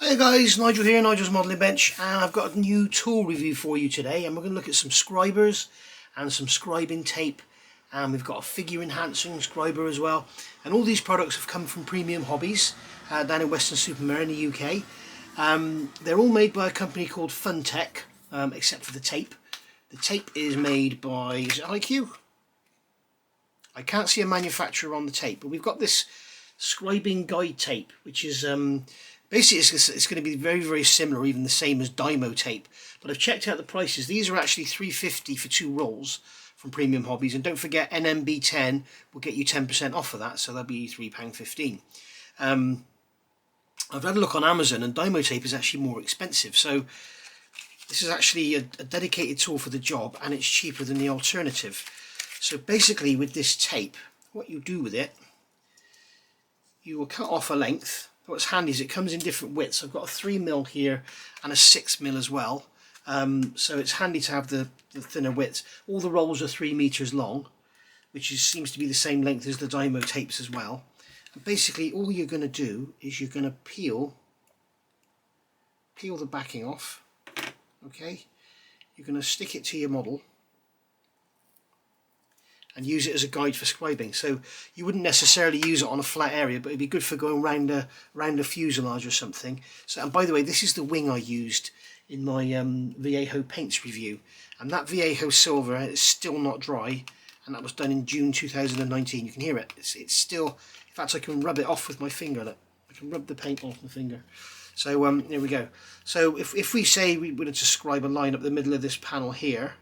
Hey guys, Nigel here, Nigel's Modelling Bench, and I've got a new tool review for you today, and we're going to look at some scribers and some scribing tape, and we've got a figure enhancing scriber as well, and all these products have come from Premium Hobbies down in Weston-super-Mare in the UK. They're all made by a company called Funtec, except for the tape. The tape is made by, is it IQ? I can't see a manufacturer on the tape, but we've got this scribing guide tape, which is basically it's going to be very, very similar, even the same as Dymo tape. But I've checked out the prices. These are actually $3.50 for 2 rolls from Premium Hobbies, and don't forget NMB10 will get you 10% off of that, so that'll be £3.15. I've had a look on Amazon, and Dymo tape is actually more expensive, so this is actually a dedicated tool for the job, and it's cheaper than the alternative. So basically with this tape, what you do with it, you will cut off a length. What's handy is it comes in different widths. I've got a 3mm here and a 6mm as well, so it's handy to have the thinner widths. All the rolls are 3 meters long, which seems to be the same length as the Dymo tapes as well. And basically all you're going to do is you're going to peel the backing off. Okay, you're going to stick it to your model and use it as a guide for scribing. So you wouldn't necessarily use it on a flat area, but it'd be good for going round a fuselage or something. So, and by the way, this is the wing I used in my Viejo paints review, and that Viejo silver is still not dry, and that was done in June 2019. You can hear it. It's still, in fact, I can rub it off with my finger. Look, I can rub the paint off my finger. So here we go. So if we say we wanted to scribe a line up the middle of this panel here,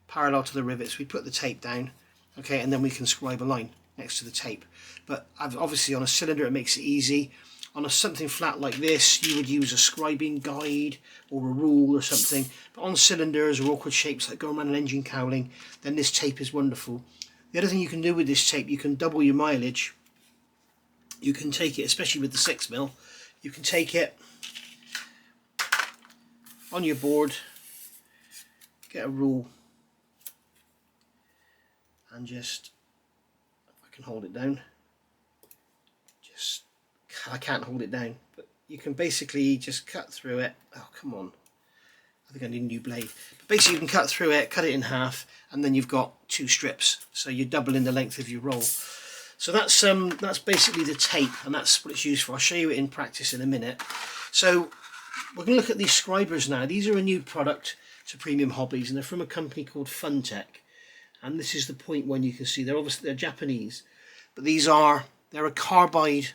parallel to the rivets, we put the tape down. Okay, and then we can scribe a line next to the tape. But obviously on a cylinder it makes it easy. On something flat like this, you would use a scribing guide or a rule or something. But on cylinders or awkward shapes like going around an engine cowling, then this tape is wonderful. The other thing you can do with this tape, you can double your mileage. You can take it, especially with the 6mm, you can take it on your board, get a rule, and just, if I can hold it down, I can't hold it down, but you can basically just cut through it. Oh, come on, I think I need a new blade. But basically you can cut through it, cut it in half, and then you've got 2 strips, so you're doubling the length of your roll. So that's basically the tape, and that's what it's used for. I'll show you it in practice in a minute. So we're going to look at these scribers now. These are a new product to Premium Hobbies, and they're from a company called Funtec. And this is the 0.1. You can see they're Japanese, but they're a carbide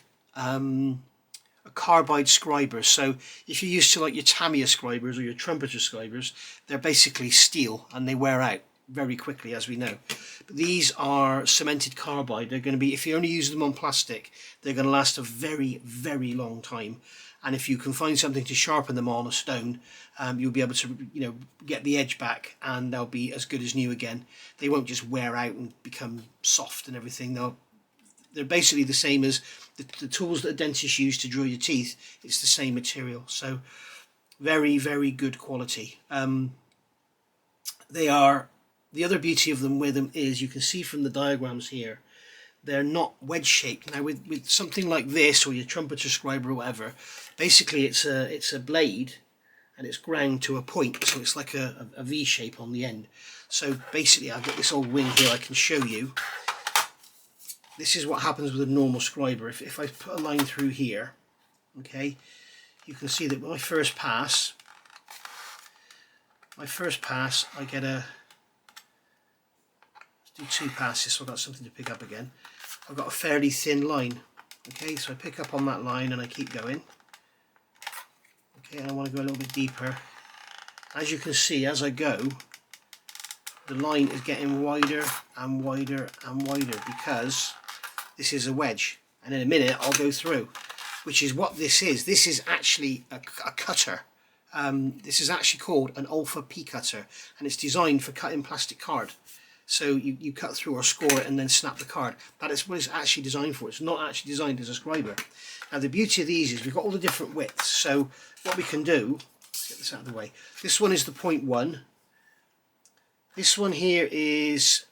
scriber. So if you're used to like your Tamiya scribers or your trumpeter scribers, they're basically steel and they wear out very quickly, as we know. But these are cemented carbide. They're going to be, if you only use them on plastic, they're going to last a very, very long time. And if you can find something to sharpen them on, a stone, you'll be able to, get the edge back, and they'll be as good as new again. They won't just wear out and become soft and everything. They're basically the same as the tools that a dentist use to drill your teeth. It's the same material, so very, very good quality. The other beauty of them with them is, you can see from the diagrams here, they're not wedge shaped. Now with something like this, or your trumpeter scriber or whatever, basically it's a blade and it's ground to a point, so it's like a V shape on the end. So basically I've got this old wing here I can show you. This is what happens with a normal scriber. If I put a line through here, okay, you can see that with my first pass I get a, let's do 2 passes so I've got something to pick up again. I've got a fairly thin line. Okay, so I pick up on that line and I keep going. Okay, and I want to go a little bit deeper. As you can see, as I go, the line is getting wider and wider and wider, because this is a wedge, and in a minute I'll go through, which is what this is. This is actually a cutter. This is actually called an Alpha P cutter, and it's designed for cutting plastic card. So you cut through or score it and then snap the card. That is what it's actually designed for. It's not actually designed as a scriber. Now the beauty of these is we've got all the different widths. So what we can do, let's get this out of the way. This one is the 0.1. This one here is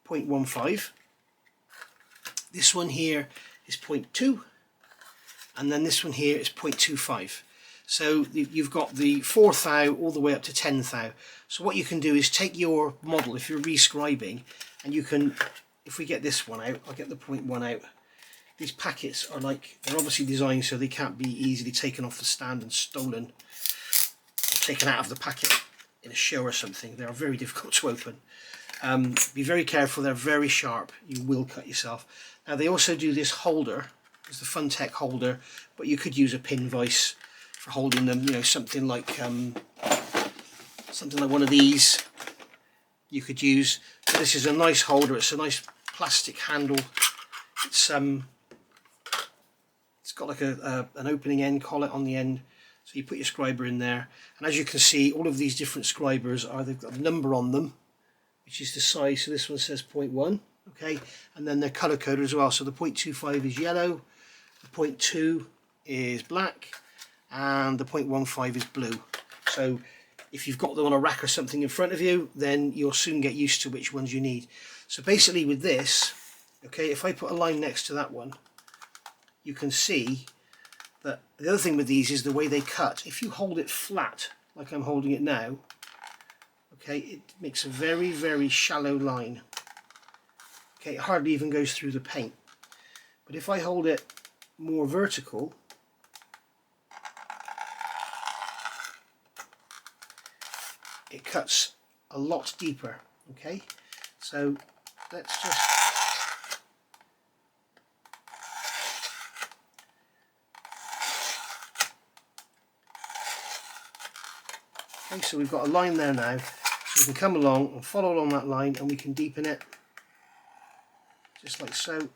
0.15. This one here is 0.2. And then this one here is 0.25. So you've got the 4th thou all the way up to 10th thou. So what you can do is take your model, if you're rescribing, and you can, if we get this one out, I'll get the 0.1 out. These packets are like, they're obviously designed so they can't be easily taken off the stand and stolen or taken out of the packet in a show or something. They are very difficult to open. Be very careful, they're very sharp, you will cut yourself. Now they also do this holder, it's the Funtec holder, but you could use a pin vise for holding them, you know, something like one of these you could use. So this is a nice holder, it's a nice plastic handle, it's got like an opening end collet on the end, so you put your scriber in there, and as you can see all of these different scribers they've got a number on them, which is the size. So this one says 0.1, okay, and then they're color coded as well. So the 0.25 is yellow, the 0.2 is black, and the 0.15 is blue. So if you've got them on a rack or something in front of you, then you'll soon get used to which ones you need. So basically with this, okay, if I put a line next to that one, you can see that the other thing with these is the way they cut. If you hold it flat like I'm holding it now, okay, it makes a very, very shallow line. Okay, it hardly even goes through the paint. But if I hold it more vertical, it cuts a lot deeper. Okay, so let's just okay, so we've got a line there now. So we can come along and follow along that line, and we can deepen it just like so.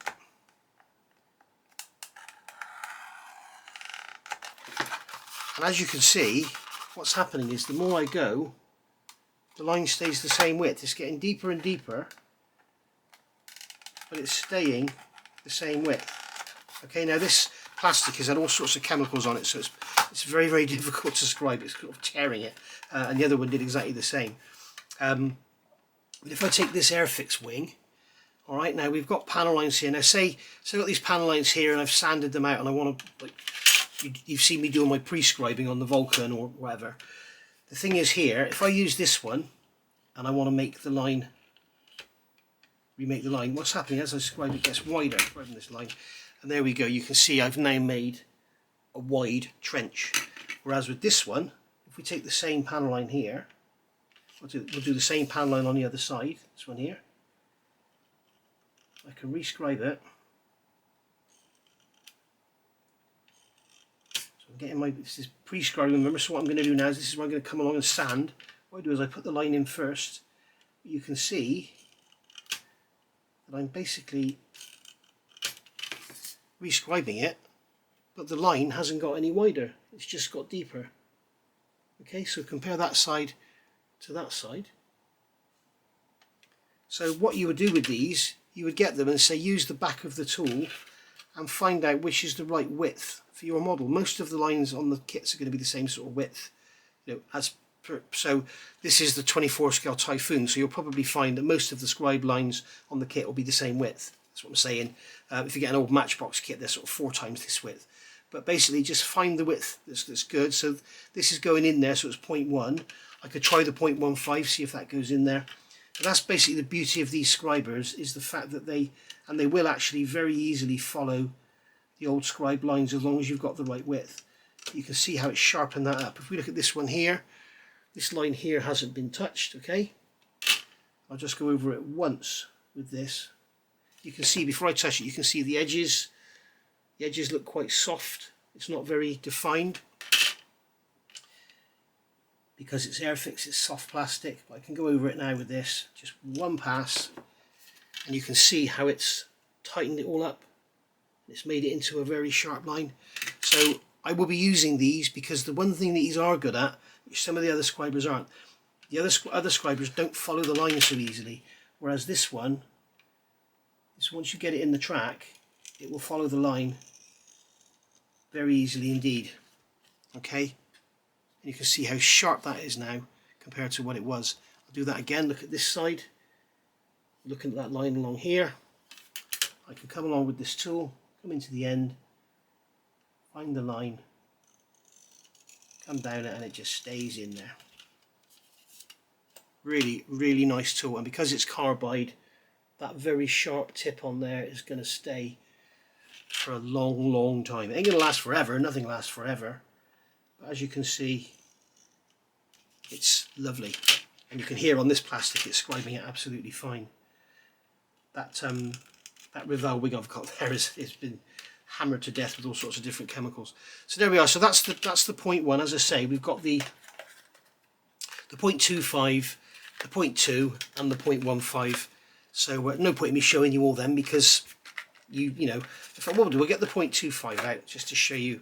And as you can see, what's happening is the more I go, the line stays the same width. It's getting deeper and deeper, but it's staying the same width. Okay, now this plastic has had all sorts of chemicals on it, so it's very, very difficult to scribe. It's sort of tearing it, and the other one did exactly the same. But if I take this Airfix wing, all right, now we've got panel lines here. Now say I've got these panel lines here and I've sanded them out, and I want to, like, you've seen me doing my pre-scribing on the Vulcan or whatever. The thing is here, if I use this one and I want to make the line, remake the line, what's happening as I scribe it gets wider from this line, and there we go. You can see I've now made a wide trench. Whereas with this one, if we take the same panel line here, we'll do the same panel line on the other side, this one here. I can rescribe it. So I'm getting this is pre-scribing, remember, so what I'm going to do now is this is where I'm going to come along and sand. What I do is I put the line in first. You can see that I'm basically rescribing it, but the line hasn't got any wider, it's just got deeper. Okay, so compare that side to that side. So what you would do with these, you would get them and say use the back of the tool and find out which is the right width for your model. Most of the lines on the kits are going to be the same sort of width, you know, so this is the 24 scale Typhoon, so you'll probably find that most of the scribe lines on the kit will be the same width. That's what I'm saying. If you get an old Matchbox kit, they're sort of 4 times this width. But basically just find the width that's good. So this is going in there, so it's 0.1. I could try the 0.15, see if that goes in there. But that's basically the beauty of these scribers, is the fact that they will actually very easily follow the old scribe lines as long as you've got the right width. You can see how it's sharpened that up. If we look at this one here, this line here hasn't been touched, okay? I'll just go over it once with this. You can see, before I touch it, you can see the edges. The edges look quite soft. It's not very defined. Because it's Airfix, it's soft plastic. But I can go over it now with this, just one pass, and you can see how it's tightened it all up. It's made it into a very sharp line. So I will be using these because the one thing that these are good at, which some of the other scribers aren't, the other scribers don't follow the line so easily, whereas this one, once you get it in the track, it will follow the line very easily indeed. Okay, and you can see how sharp that is now compared to what it was. I'll do that again. Look at this side, looking at that line along here. I can come along with this tool, come into the end, find the line, come down it and it just stays in there. Really, really nice tool, and because it's carbide, that very sharp tip on there is going to stay for a long, long time. It ain't going to last forever, nothing lasts forever, but as you can see, it's lovely. And you can hear on this plastic it's scribing it absolutely fine. That Revell wig I've got there has been hammered to death with all sorts of different chemicals. So there we are. So that's the 0.1. As I say, we've got the 0.25, the 0.2, and the 0.15. So no point in me showing you all them, because you know, if I will do, we'll get the 0.25 out just to show you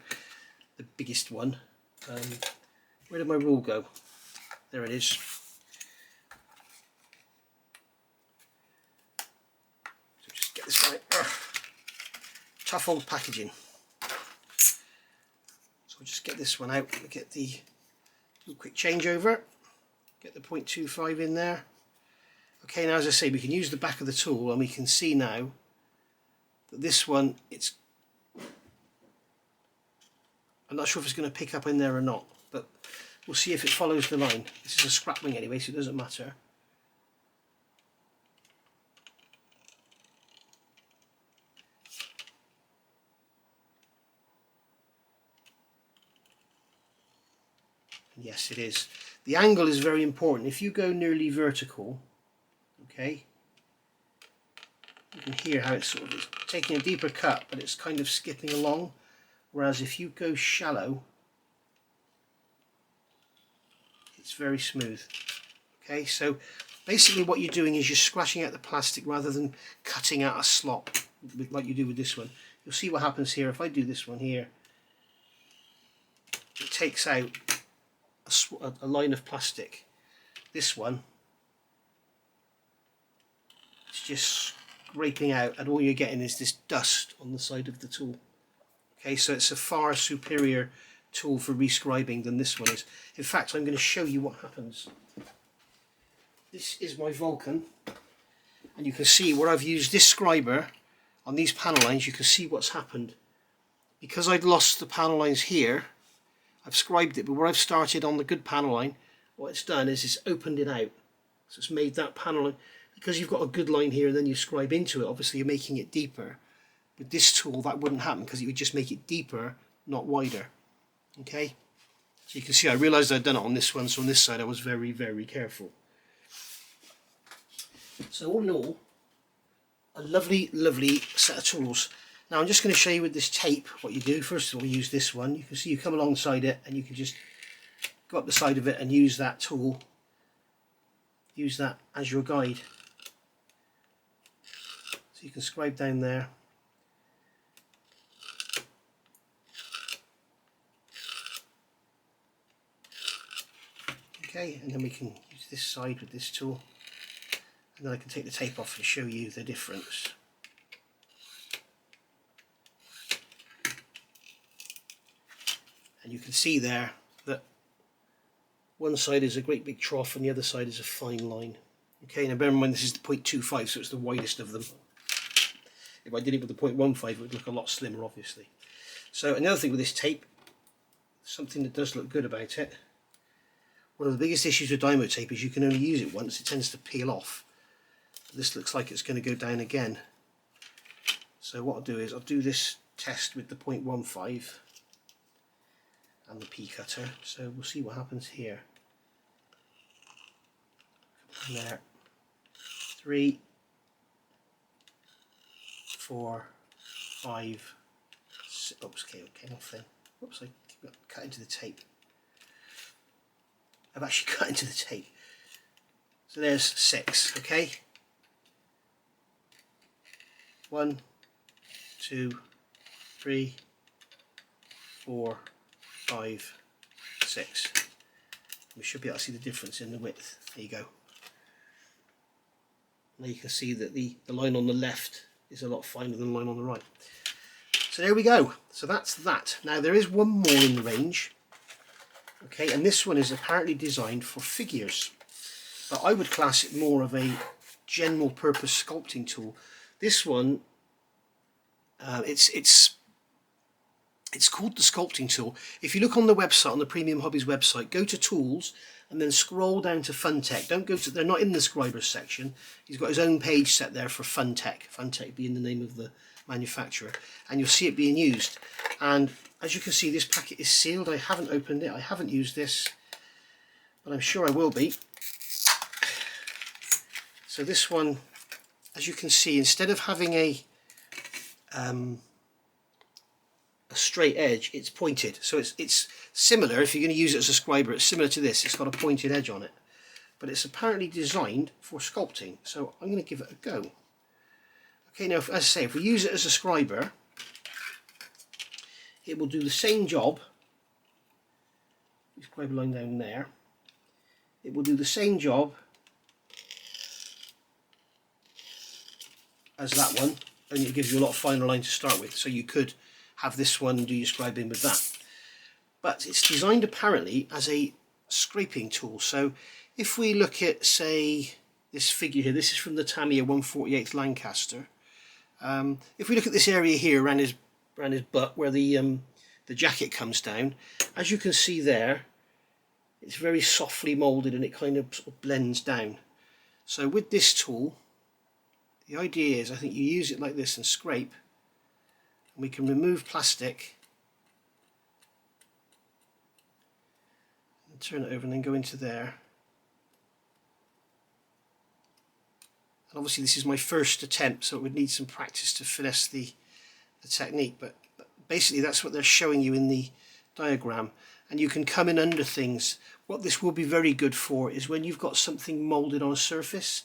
the biggest one. Where did my rule go? There it is. So just get this right. Tough old packaging. So we'll just get this one out. We'll get do a quick changeover. Get the 0.25 in there. Okay, now as I say, we can use the back of the tool, and we can see now that this one, I'm not sure if it's going to pick up in there or not, but we'll see if it follows the line. This is a scrap wing anyway, so it doesn't matter. And yes, it is. The angle is very important. If you go nearly vertical, okay, you can hear how it's sort of taking a deeper cut, but it's kind of skipping along. Whereas if you go shallow, it's very smooth. Okay, so basically what you're doing is you're scratching out the plastic rather than cutting out a slop like you do with this one. You'll see what happens here. If I do this one here, it takes out a line of plastic. This one, it's just scraping out, and all you're getting is this dust on the side of the tool. Okay, so it's a far superior tool for rescribing than this one is. In fact, I'm going to show you what happens. This is my Vulcan, and you can see where I've used this scriber on these panel lines. You can see what's happened. Because I'd lost the panel lines here, I've scribed it, but where I've started on the good panel line, what it's done is it's opened it out. So it's made that panel line, because you've got a good line here and then you scribe into it, obviously you're making it deeper. With this tool that wouldn't happen, because it would just make it deeper, not wider. Okay, so you can see I realised I'd done it on this one, so on this side I was very, very careful. So all in all, a lovely, lovely set of tools. Now I'm just going to show you with this tape what you do. First of all, use this one. You can see you come alongside it and you can just go up the side of it and use that tool. Use that as your guide. So you can scribe down there. Okay, and then we can use this side with this tool, and then I can take the tape off and show you the difference. And you can see there that one side is a great big trough and the other side is a fine line. Okay, now bear in mind this is the 0.25, so it's the widest of them. If I did it with the 0.15, it would look a lot slimmer, obviously. So another thing with this tape, something that does look good about it, one of the biggest issues with Dymo tape is you can only use it once. It tends to peel off. This looks like it's going to go down again. So what I'll do is I'll do this test with the 0.15 and the P cutter. So we'll see what happens here. There. 3, 4, 5, 6. Oops, okay, off then. Oops, I cut into the tape. I've actually cut into the tape. So there's 6, okay? 1, 2, 3, 4, 5, 6. We should be able to see the difference in the width. There you go. Now you can see that the line on the left is a lot finer than the line on the right. So there we go. So that's that. Now there is one more in the range. Okay, and this one is apparently designed for figures, but I would class it more of a general purpose sculpting tool. This one, it's It's called the sculpting tool. If you look on the website, on the Premium Hobbies website, go to tools and then scroll down to Funtec. Don't go to, they're not in the Scribers section. He's got his own page set there for Funtec. Funtec being the name of the manufacturer. And you'll see it being used. And as you can see, this packet is sealed. I haven't opened it. I haven't used this, but I'm sure I will be. So this one, as you can see, instead of having a straight edge, it's pointed. So it's similar. If you're going to use it as a scriber, it's similar to this. It's got a pointed edge on it, but it's apparently designed for sculpting. So I'm going to give it a go. Okay, now as I say, if we use it as a scriber, it will do the same job. Scribe a line down there. It will do the same job as that one, and it gives you a lot of finer line to start with. So you could have this one and do your scribing with that. But it's designed apparently as a scraping tool. So if we look at, say, this figure here, this is from the Tamiya 1/48 Lancaster. If we look at this area here around his butt where the jacket comes down, as you can see there, it's very softly moulded and it kind of sort of blends down. So with this tool, the idea is, I think you use it like this and scrape, and we can remove plastic and turn it over and then go into there. And obviously this is my first attempt, so it would need some practice to finesse the technique, but basically that's what they're showing you in the diagram. And you can come in under things. What this will be very good for is when you've got something moulded on a surface.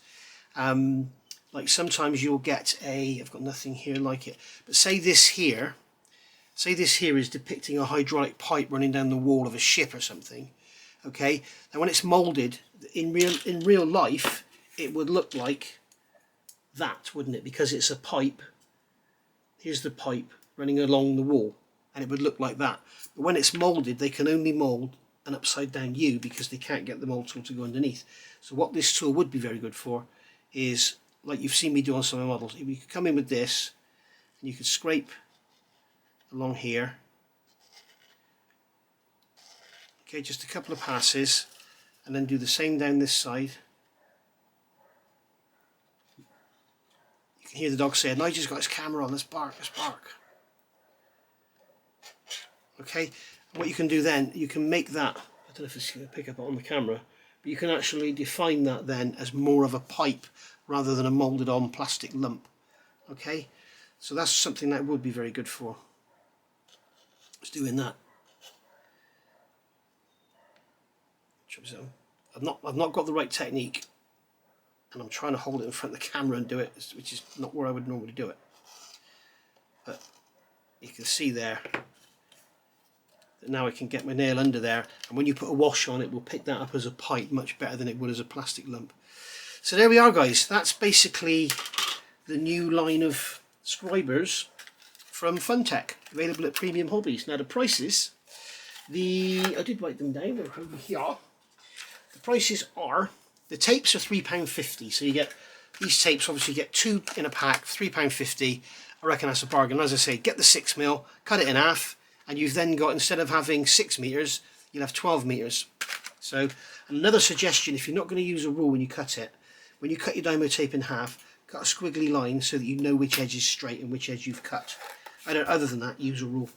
Like sometimes you'll get I've got nothing here like it, but say this here is depicting a hydraulic pipe running down the wall of a ship or something. Okay, and when it's moulded in real life, it would look like that, wouldn't it? Because it's a pipe. Here's the pipe running along the wall, and it would look like that. But when it's moulded, they can only mould an upside down U because they can't get the mould tool to go underneath. So what this tool would be very good for is, like you've seen me do on some of my models, if you could come in with this and you could scrape along here. Okay, just a couple of passes, and then do the same down this side. You can hear the dog saying, Nigel's got his camera on, let's bark, let's bark. Okay, and what you can do then, you can make that, I don't know if it's going to pick up on the camera, but you can actually define that then as more of a pipe rather than a moulded on plastic lump. Okay, so that's something that would be very good for. It's doing that. I've not got the right technique, and I'm trying to hold it in front of the camera and do it, which is not where I would normally do it. But you can see there that now I can get my nail under there, and when you put a wash on, it will pick that up as a pipe much better than it would as a plastic lump. So there we are, guys. That's basically the new line of scribers from Funtec, available at Premium Hobbies. Now the prices, I did write them down, they're over here. The prices are, the tapes are £3.50, so you get, these tapes obviously get 2 in a pack, £3.50. I reckon that's a bargain. As I say, get the 6mm, cut it in half, and you've then got, instead of having 6 meters, you'll have 12 meters. So another suggestion, if you're not going to use a rule when you cut it, when you cut your Dymo tape in half, cut a squiggly line so that you know which edge is straight and which edge you've cut. Other than that, use a rule.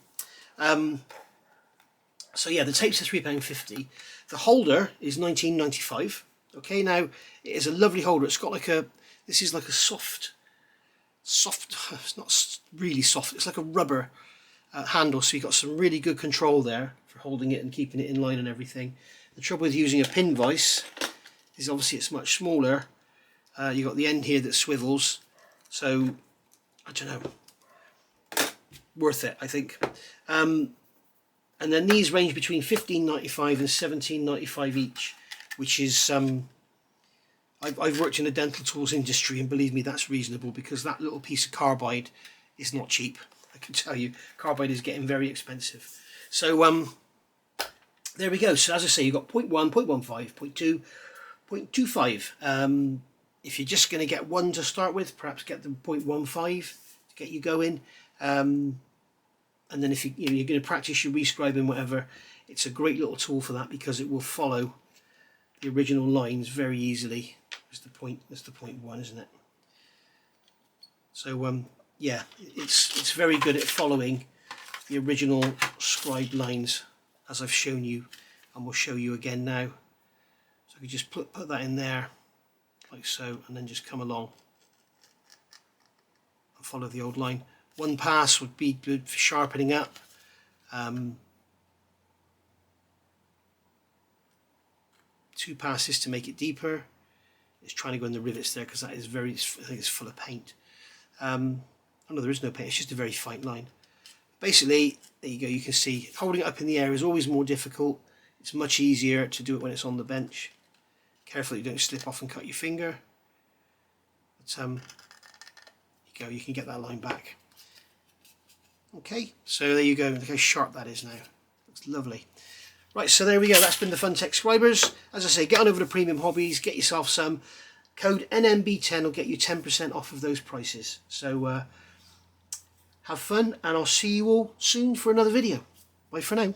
So yeah, the tapes are £3.50. The holder is £19.95. Okay, now it is a lovely holder. It's got like this is like a soft, it's not really soft, it's like a rubber handle, so you've got some really good control there for holding it and keeping it in line and everything. The trouble with using a pin vise is obviously it's much smaller. You've got the end here that swivels, so I don't know, worth it I think. And then these range between £15.95 and £17.95 each, which is I've worked in the dental tools industry, and believe me, that's reasonable, because that little piece of carbide is not cheap. I can tell you, carbide is getting very expensive. So there we go. So as I say, you've got 0.1, 0.15, 0.2, 0.25. If you're just going to get one to start with, perhaps get the 0.15 to get you going. and then if you're going to practice your rescribing, whatever, it's a great little tool for that, because it will follow the original lines very easily. That's the point 1, isn't it? So yeah, it's very good at following the original scribed lines, as I've shown you, and will show you again now. So you just put that in there like so, and then just come along and follow the old line. 1 pass would be good for sharpening up. 2 passes to make it deeper. It's trying to go in the rivets there, because that is I think it's full of paint. Oh no, there is no paint, it's just a very fine line. Basically, there you go, you can see holding it up in the air is always more difficult. It's much easier to do it when it's on the bench. Careful that you don't slip off and cut your finger. But there you go, you can get that line back. Okay, so there you go, look how sharp that is now. Looks lovely. Right, so there we go, that's been the Funtec Scribers. As I say, get on over to Premium Hobbies, get yourself some. Code NMB10 will get you 10% off of those prices. So have fun, and I'll see you all soon for another video. Bye for now.